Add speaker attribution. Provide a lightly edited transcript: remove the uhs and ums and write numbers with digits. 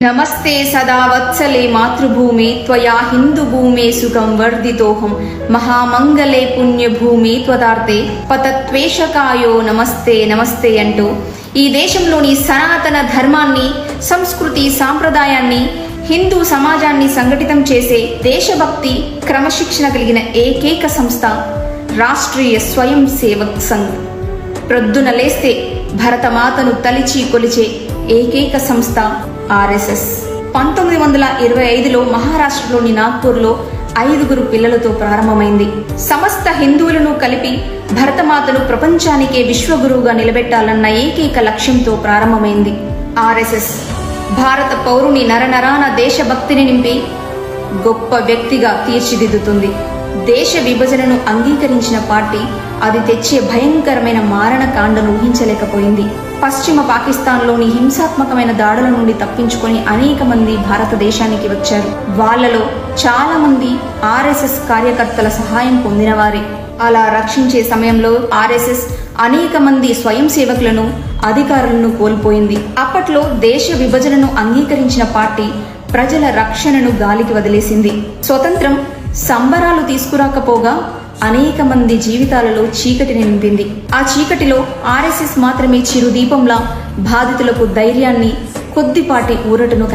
Speaker 1: नमस्ते सदा वत्सले मातृभूमे त्वया हिन्दुभूमे सुखं वर्धितोऽहं महामंगले पुण्यभूमे त्वदार्थे पतत्वेषकायो नमस्ते नमस्ते అంటూ ఈ దేశంలోని సనాతన ధర్మాన్ని సంస్కృతి సాంప్రదాయాన్ని హిందూ సమాజాన్ని సంఘటితం చేసే దేశభక్తి క్రమశిక్షణ కలిగిన ఏకైక సంస్థ రాష్ట్రీయ స్వయం సేవక్ సంఘ్. ప్రొద్దున లేస్తే భరతమాతను తలిచి కొలిచే ఏకైక సంస్థ ఆర్ఎస్ఎస్. 1925లో మహారాష్ట్రలోని నాగ్పూర్లో 5 పిల్లలతో ప్రారంభమైంది. సమస్త హిందువులను కలిపి భరతమాతను ప్రపంచానికే విశ్వగురువుగా నిలబెట్టాలన్న ఏకైక లక్ష్యంతో ప్రారంభమైంది ఆర్ఎస్ఎస్. భారత పౌరుని నరనరాన దేశభక్తిని నింపి గొప్ప వ్యక్తిగా తీర్చిదిద్దుతుంది. దేశ విభజనను అంగీకరించిన పార్టీ అది తెచ్చే భయంకరమైన మారణకాండను ఊహించలేకపోయింది. పశ్చిమ పాకిస్తాన్లోని హింసాత్మకమైన దాడుల నుండి తప్పించుకొని అనేక మంది భారతదేశానికి వచ్చారు. వాళ్లలో చాలా మంది ఆర్ఎస్ఎస్ కార్యకర్తల సహాయం పొందినవారే. అలా రక్షించే సమయంలో ఆర్ఎస్ఎస్ అనేక మంది స్వయం సేవకులను, అధికారులను కోల్పోయింది. అప్పట్లో దేశ విభజనను అంగీకరించిన పార్టీ ప్రజల రక్షణను గాలికి వదిలేసింది. స్వతంత్రం సంబరాలు తీసుకురాకపోగా అనేక మంది జీవితాలలో చీకటిని నింపింది. ఆ చీకటిలో ఆర్ఎస్ఎస్ మాత్రమే చిరుదీపంలా బాధితులకు ధైర్యాన్ని, కొద్దిపాటి ఊరటను